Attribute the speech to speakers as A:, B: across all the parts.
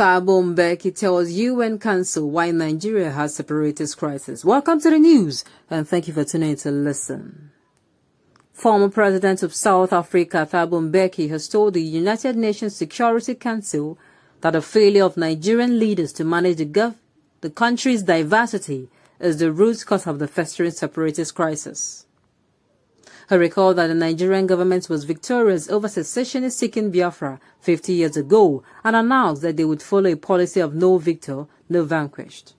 A: Thabo Mbeki tells UN Council why Nigeria has separatist crisis. Welcome to the news, and thank you for tuning in to listen. Former President of South Africa, Thabo Mbeki, has told the United Nations Security Council that the failure of Nigerian leaders to manage the country's diversity is the root cause of the festering separatist crisis. He recalled that the Nigerian government was victorious over secessionist-seeking Biafra 50 years ago and announced that they would follow a policy of no victor, no vanquished.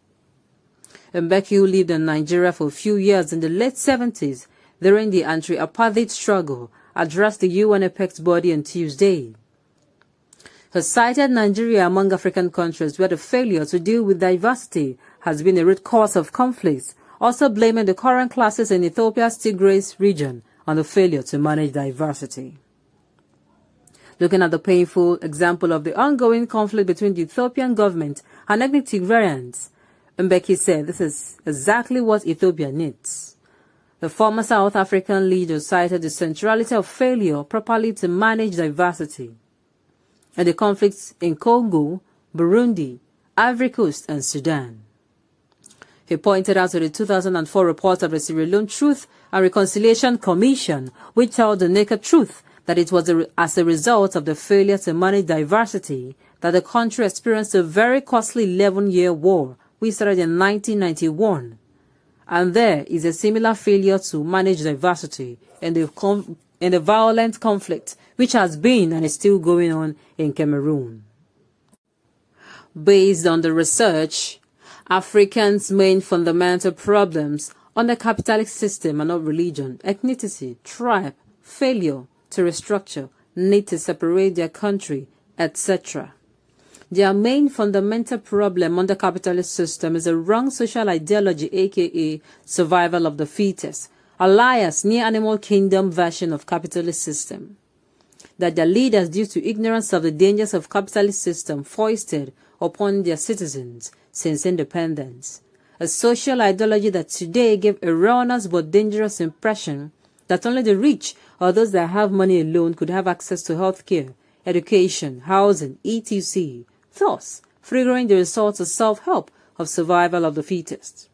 A: Mbeki, who lived in Nigeria for a few years in the late 70s during the anti-apartheid struggle, addressed the UN Apex body on Tuesday. He cited Nigeria among African countries where the failure to deal with diversity has been a root cause of conflicts, also blaming the current crisis in Ethiopia's Tigray region on the failure to manage diversity. Looking at the painful example of the ongoing conflict between the Ethiopian government and ethnic Tigrayans, Mbeki said this is exactly what Ethiopia needs. The former South African leader cited the centrality of failure properly to manage diversity and the conflicts in Congo, Burundi, Ivory Coast, and Sudan. He pointed out to the 2004 report of the Sierra Leone Truth and Reconciliation Commission, which told the naked truth that it was as a result of the failure to manage diversity that the country experienced a very costly 11-year war, which started in 1991. And there is a similar failure to manage diversity in the violent conflict which has been and is still going on in Cameroon. Based on the research, Africans' main fundamental problems on the capitalist system are not religion, ethnicity, tribe, failure to restructure, need to separate their country, etc. Their main fundamental problem on the capitalist system is a wrong social ideology, aka survival of the fittest, alias near-animal kingdom version of capitalist system. That their leaders, due to ignorance of the dangers of capitalist system, foisted upon their citizens since independence. A social ideology that today gave a erroneous but dangerous impression that only the rich or those that have money alone could have access to healthcare, education, housing, etc., thus figuring the results of self-help of survival of the fittest.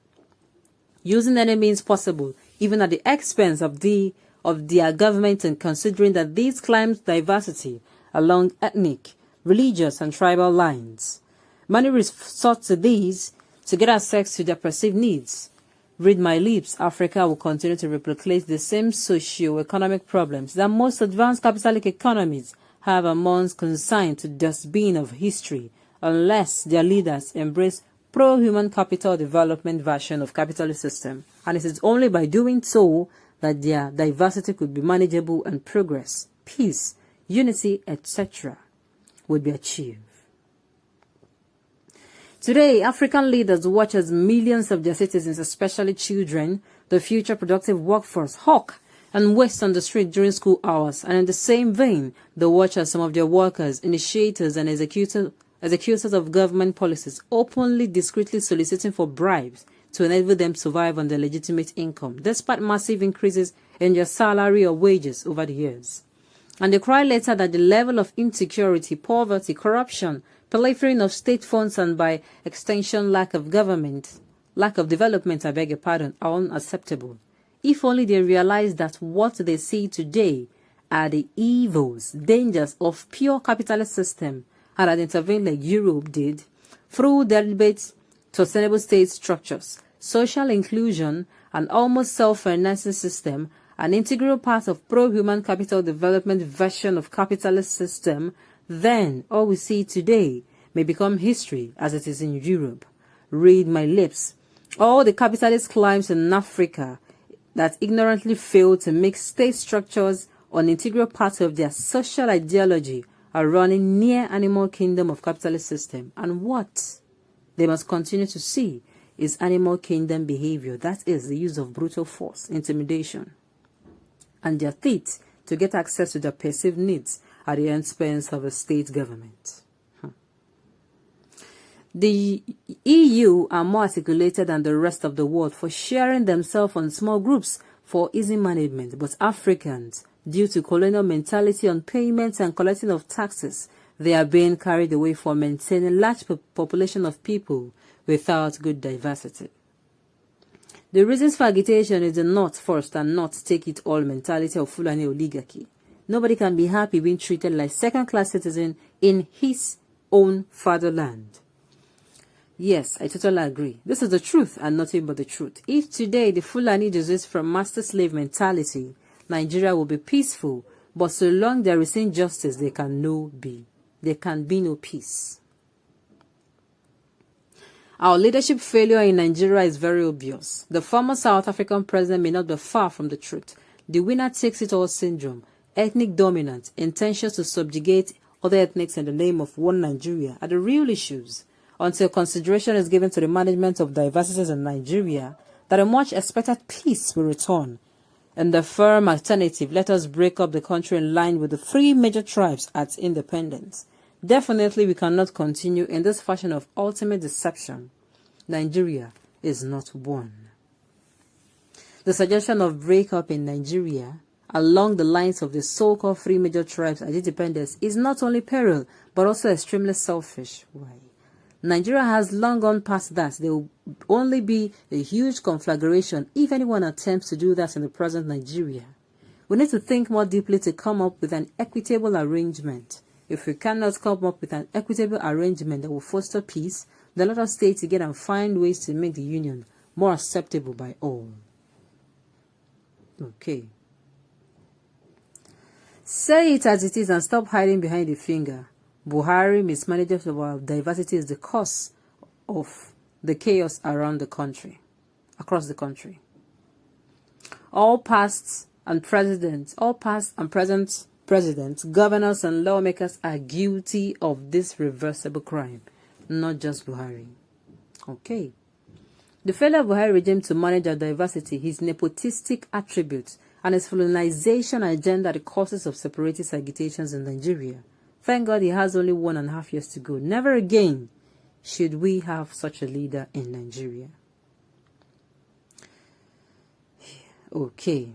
A: Using any means possible, even at the expense of their government, and considering that these claims diversity along ethnic, religious, and tribal lines. Many resort to these to get access to their perceived needs. Read my lips, Africa will continue to replicate the same socio-economic problems that most advanced capitalist economies have amongst consigned to dustbin of history, unless their leaders embrace pro-human capital development version of capitalist system. And it is only by doing so that their diversity could be manageable and progress, peace, unity, etc. would be achieved. Today, African leaders watch as millions of their citizens, especially children, the future productive workforce, hawk and waste on the street during school hours. And in the same vein, they watch as some of their workers, initiators, and executors of government policies openly, discreetly soliciting for bribes to enable them to survive on their legitimate income, despite massive increases in their salary or wages over the years. And they cry later that the level of insecurity, poverty, corruption, pilfering of state funds, and by extension lack of development, are unacceptable. If only they realize that what they see today are the evils, dangers of pure capitalist system, and had intervened like Europe did, through deliberate, sustainable state structures, social inclusion, and almost self-financing system, an integral part of pro-human capital development version of capitalist system, then all we see today may become history as it is in Europe. Read my lips. All the capitalist climes in Africa that ignorantly fail to make state structures an integral part of their social ideology are running near animal kingdom of capitalist system. And what they must continue to see is animal kingdom behavior, that is the use of brutal force, intimidation, and their teeth to get access to their perceived needs at the expense of a state government. The EU are more articulated than the rest of the world for sharing themselves on small groups for easy management, but Africans, due to colonial mentality on payments and collecting of taxes, They are being carried away for maintaining large population of people without good diversity. The reasons for agitation is the not first and not take it all mentality of Fulani oligarchy. Nobody can be happy being treated like second-class citizen in his own fatherland. Yes, I totally agree. This is the truth and nothing but the truth. If today the Fulani desist from master-slave mentality, Nigeria will be peaceful, but so long there is injustice, there can be no peace. Our leadership failure in Nigeria is very obvious. The former South African president may not be far from the truth. The winner takes it all syndrome, ethnic dominance, intentions to subjugate other ethnics in the name of one Nigeria are the real issues. Until consideration is given to the management of diversities in Nigeria, that a much expected peace will return. And the firm alternative, let us break up the country in line with the three major tribes at independence. Definitely we cannot continue in this fashion of ultimate deception. Nigeria is not one. The suggestion of breakup in Nigeria along the lines of the so-called three major tribes at independence is not only peril, but also extremely selfish. Why? Nigeria has long gone past that. There will only be a huge conflagration if anyone attempts to do that in the present Nigeria. We need to think more deeply to come up with an equitable arrangement. If we cannot come up with an equitable arrangement that will foster peace, then let us stay together and find ways to make the union more acceptable by all. Okay. Say it as it is and stop hiding behind the finger. Buhari mismanagement of our diversity is the cause of the chaos around the country, across the country. All past and present presidents, governors and lawmakers are guilty of this reversible crime, not just Buhari. Okay. The failure of Buhari regime to manage our diversity, his nepotistic attributes, and his colonization agenda are the causes of separatist agitations in Nigeria. Thank God he has only 1.5 years to go. Never again should we have such a leader in Nigeria. Okay.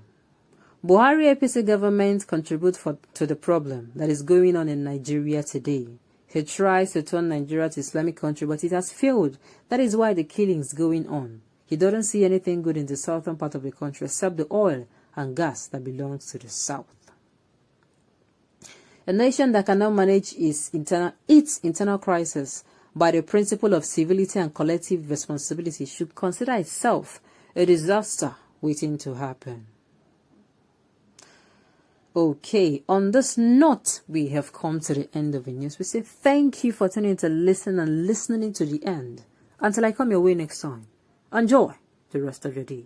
A: Buhari APC government contributes to the problem that is going on in Nigeria today. He tries to turn Nigeria to Islamic country, but it has failed. That is why the killings going on. He doesn't see anything good in the southern part of the country except the oil and gas that belongs to the south. A nation that cannot manage its internal crisis by the principle of civility and collective responsibility should consider itself a disaster waiting to happen. Okay, on this note, we have come to the end of the news. We say thank you for tuning to listen and listening to the end. Until I come your way next time, enjoy the rest of your day.